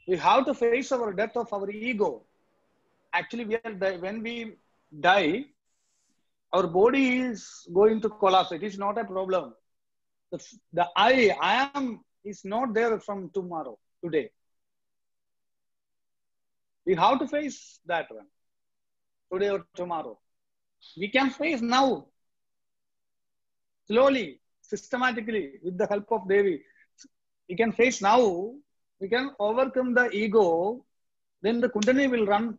We have to face our death of our ego. Actually, when we die, our body is going to collapse. It is not a problem. The I am is not there from tomorrow, today. We have to face that one, today or tomorrow. We can face now, slowly, systematically, with the help of Devi. We can face now. We can overcome the ego. Then the Kundalini will run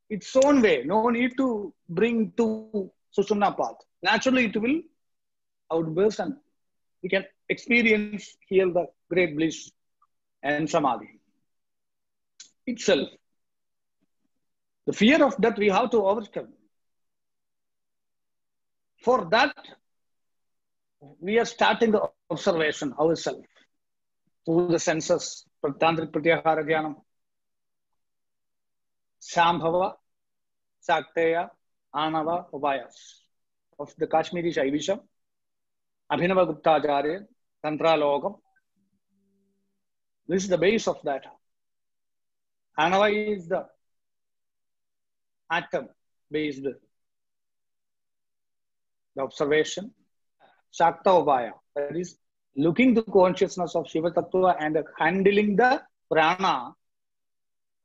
its own way. No need to bring to Sushumna path. Naturally, it will outburst and we can experience here the great bliss and samadhi itself. The fear of death we have to overcome. For that, we are starting the observation ourselves through the senses, Tantric Pratyahara Dhyanam, Shambhava, Sakteya, Anava, Upayas of the Kashmiri Shaivism, Abhinava Guptacharya, Tantra Logam. This is the base of that. Anava is the atom based, the observation. Shakta Upaya, that is looking to consciousness of Shiva Tattva and handling the prana.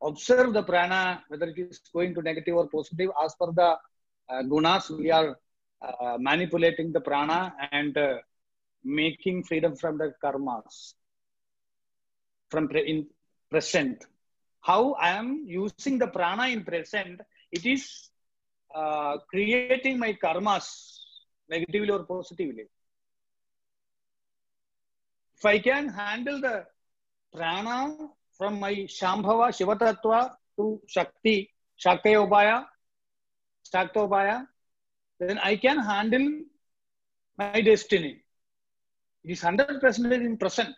Observe the prana, whether it is going to negative or positive. As per the gunas, we are manipulating the prana and making freedom from the karmas. In present, how I am using the prana in present, it is creating my karmas negatively or positively. If I can handle the prana from my Shambhava, Shiva Tattva to Shakti, Shakti Upaya, then I can handle my destiny. It is 100% in present.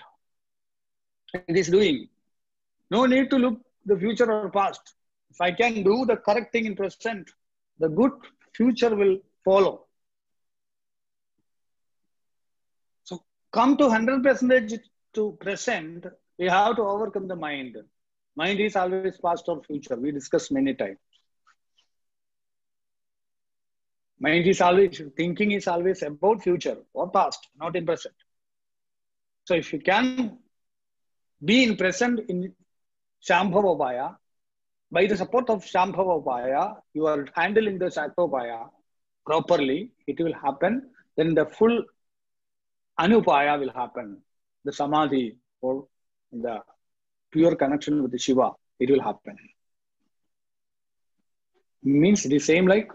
It is doing. No need to look the future or past. If I can do the correct thing in present, the good future will follow. So come to 100% to present, we have to overcome the mind. Mind is always past or future. We discussed many times. Mind is always, thinking is always about future or past, not in present. So if you can be in present in Shambhava Upaya, by the support of Shambhava Upaya, you are handling the Shakta Upaya properly, it will happen. Then the full Anupaya will happen. The Samadhi or the pure connection with the Shiva, it will happen. Means the same like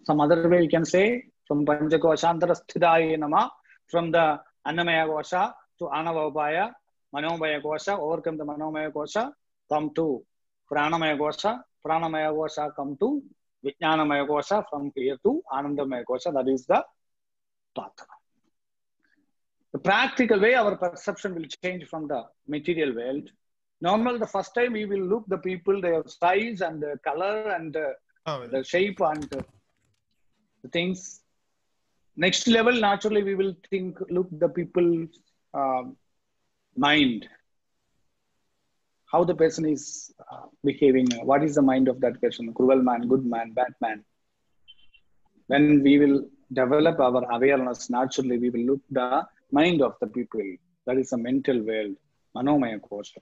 some other way you can say, from Panchakosantara Sthidaya Nama, from the Annamaya Kosha to Anava Upaya, Manomaya Kosha, overcome the Manomaya Kosha, come to Pranamaya Kosha, come to Vijnanamaya Kosha, from here to Anandamaya Kosha. That is the path. The practical way our perception will change from the material world. Normally, the first time we will look the people, their size and the color and the shape and the things. Next level, naturally, we will look the people's mind. How the person is behaving. What is the mind of that person? Cruel man, good man, bad man. When we will develop our awareness, naturally, we will look the mind of the people. That is a mental world, Manomaya Kosha.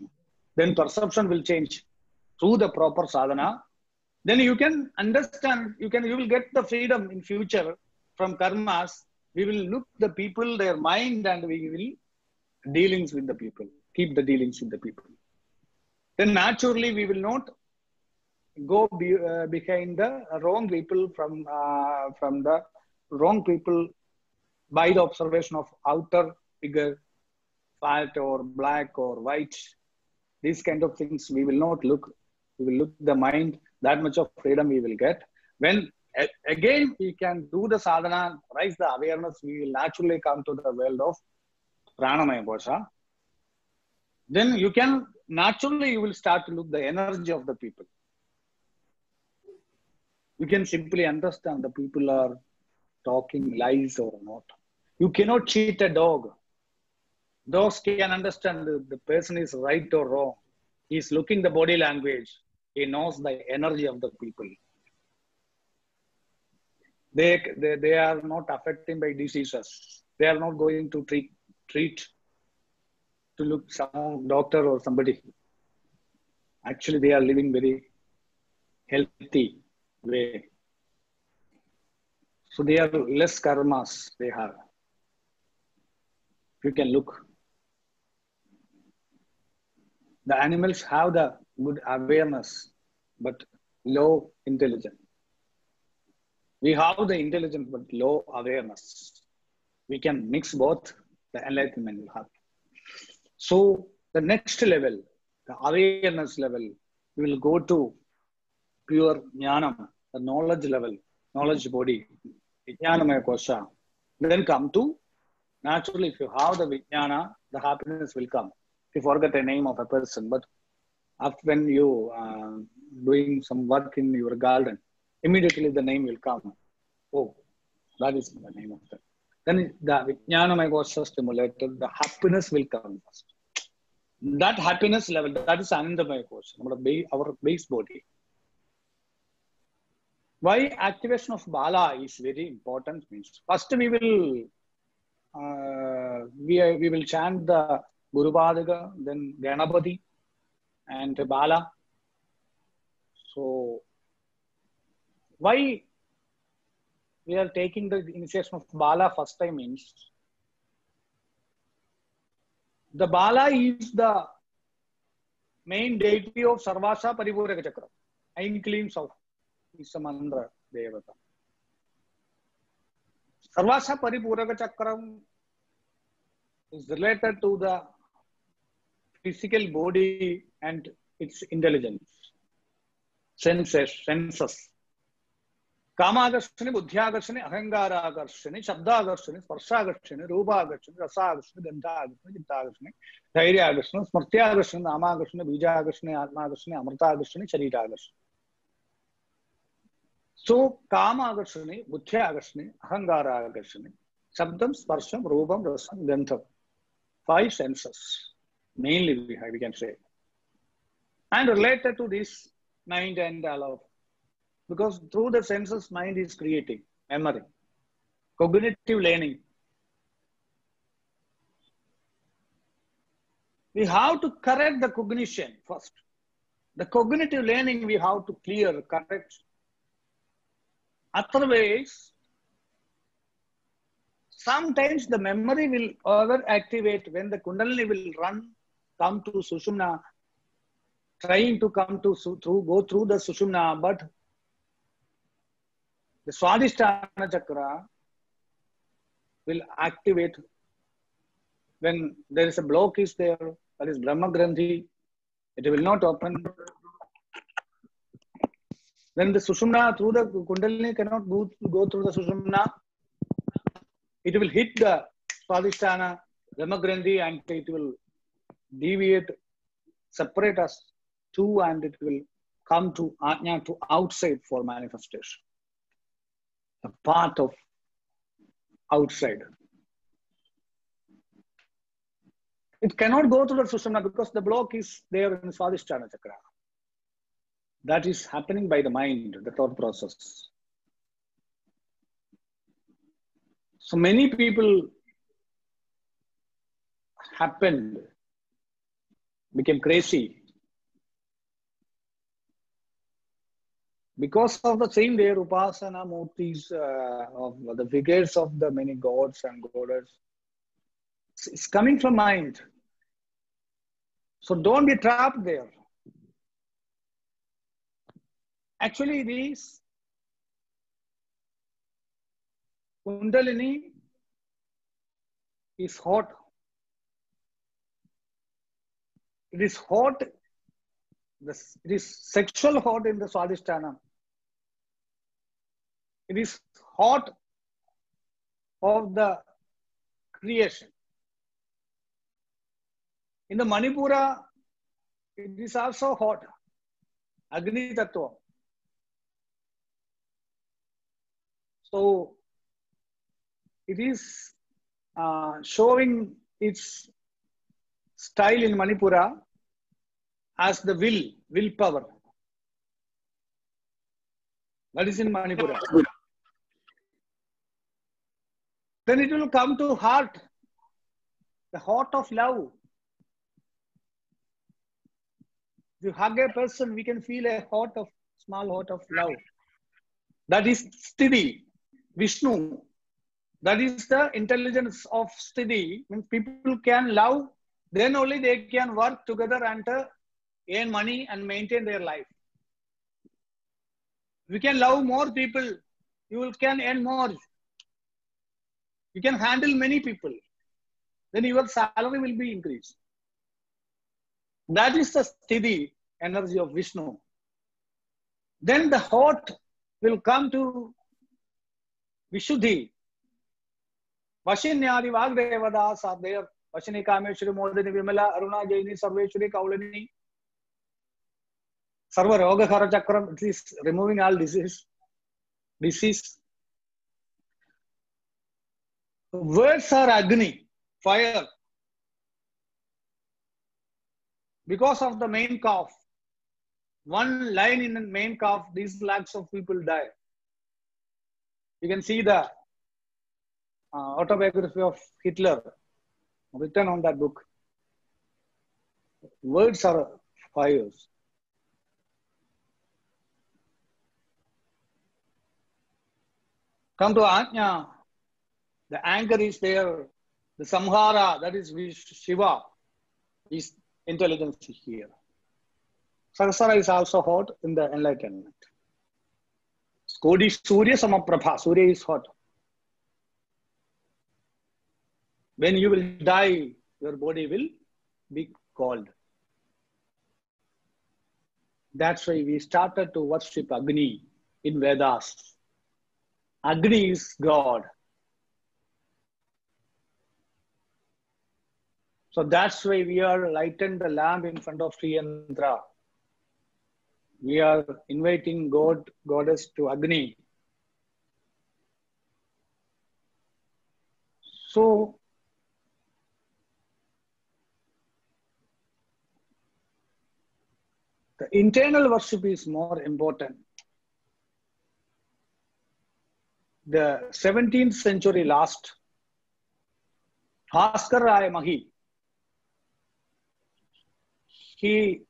Then perception will change through the proper sadhana. Then you can understand, you will get the freedom in future from karmas. We will look the people, their mind, and we will dealings with the people. Keep the dealings with the people. Then naturally we will not go behind the wrong people from the wrong people by the observation of outer figure, fat or black or white. These kind of things we will not look. We will look the mind. That much of freedom we will get. When again we can do the sadhana, raise the awareness, we will naturally come to the world of Pranamaya Kosha. Then you can naturally you will start to look the energy of the people. You can simply understand the people are talking lies or not. You cannot cheat a dog. Dogs can understand the person is right or wrong. He's looking the body language. He knows the energy of the people. They are not affected by diseases. They are not going to treat to look some doctor or somebody. Actually, they are living very healthy way. So they are less karmas they have. You can look. The animals have the good awareness, but low intelligence. We have the intelligence, but low awareness. We can mix both, the enlightenment will happen. So the next level, the awareness level, we will go to pure jnanam, the knowledge level, knowledge body, vijnanamaya kosha. Then come to, naturally, if you have the vijnana, the happiness will come. If you forget the name of a person, but after when you doing some work in your garden, immediately the name will come. Oh, that is the name of that. Then the vijnanamaya kosha stimulated, the happiness will come first. That happiness level, that is anandamaya kosha, our base body. Why activation of bala is very important means, first we will chant the Guru Padaga, then Ganapati and Bala. So why we are taking the initiation of Bala first time means, the Bala is the main deity of Sarvasha Paripuraka Chakra. 9 claims of Isamandra Devata. Sarvasha Paripuraka Chakram is related to the physical body and its intelligence, senses. Kamagarshani, Buddhyagarshani, Ahangaragarsani, Shabdagarshani, Sparshagarshani, Rupagarshani, Rasagarshani, Gandhagarshani, Chittagarshani, Dhairyagarshani, Smartyagarshani, Namagarshani, Bijagarshani, Atmagarshani, Amritagarshani, Charitagarshani. So, Kamagarshani, Buddhyagarshani, Ahangaragarsani, Shabdam, Sparsham, Rupam, Rasam, Gandham. 5 senses, mainly we can say. And related to this mind and all, because through the senses, mind is creating memory, cognitive learning. We have to correct the cognition first. The cognitive learning we have to clear, correct. Otherwise, sometimes the memory will overactivate when the Kundalini will come to Sushumna, trying to come to go through the Sushumna, but the Swadhisthana Chakra will activate when there is a block is there, that is Brahma Granthi, it will not open. When the Sushumna through the Kundalini cannot go through the Sushumna, it will hit the Swadhisthana, Brahma Granthi, and it will deviate, separate us two, and it will come to Ajna, to outside for manifestation. A part of outside. It cannot go to the Sushumna because the block is there in Swadhisthana Chakra. That is happening by the mind, the thought process. So many people became crazy because of the same way Upasana Murtis of the figures of the many gods and goddess. It's coming from mind. So don't be trapped there. Actually, this Kundalini is hot. It is hot. It is sexual hot in the Swadhisthana. It is hot of the creation. In the Manipura, it is also hot. Agni Tattva. So it is showing its style in Manipura, as the willpower. That is in Manipura. Then it will come to heart, the heart of love. If you hug a person, we can feel a small heart of love. That is Sthiti, Vishnu. That is the intelligence of Sthiti. When people can love, then only they can work together and earn money and maintain their life. If you can love more people, you can earn more. You can handle many people. Then your salary will be increased. That is the Sthiti, energy of Vishnu. Then the heart will come to Vishuddhi. Vashinyadi Vagdevadas are there. Vashini Kameshwari, Modini Vimala, Aruna Jaini, Sarveshwari, Kaulini. Sarva Roga Hara Chakram, it is removing all disease. Words are Agni, fire. Because of the main cough, one line in the main cough, these lakhs of people die. You can see the autobiography of Hitler written on that book. Words are fires. Come to Ajna. The anger is there. The Samhara, that is Shiva, is intelligence here. Sahasrara is also hot in the enlightenment. Kodi Surya Samaprabha. Surya is hot. When you will die, your body will be cold. That's why we started to worship Agni in Vedas. Agni is God. So that's why we are lighting the lamp in front of Sri Yantra. We are inviting God, Goddess to Agni. So, the internal worship is more important. The 17th century last, Bhaskar Rai Mahi, he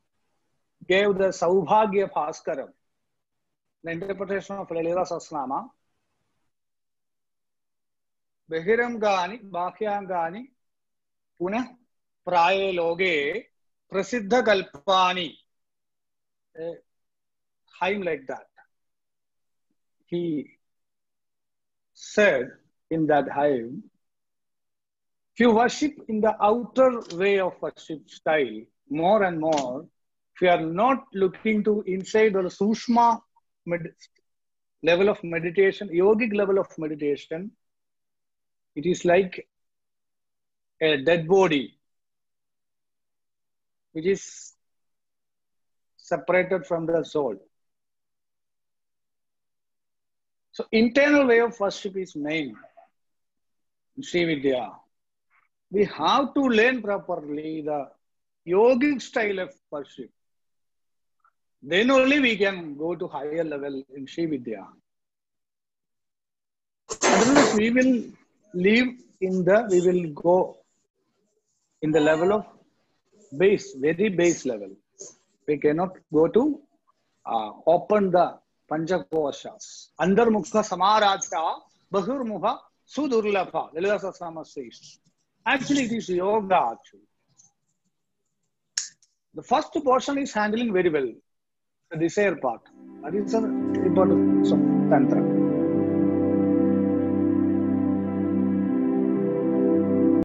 gave the Saubhagya Bhaskaram, the interpretation of Lalita Sahasranama. Behirangani, Bhakyangani, Punah Praye Loge, Prasiddha Kalpani. A hymn like that. He said in that hymn, if you worship in the outer way of worship style more and more, if you are not looking to inside or Sushma level of meditation, yogic level of meditation, it is like a dead body which is separated from the soul. So internal way of worship is main in Sri Vidya. We have to learn properly the yogic style of worship. Then only we can go to higher level in Sri Vidya. Otherwise, we will go in the level of base, very base level. We cannot go to open the Panchakoshas. Andarmukha Samarajta Bahurmukha Sudurlabha. Lalita Sahasranama says. Actually, it is yoga actually. The first portion is handling very well. The desire part. That is the importance of Tantra.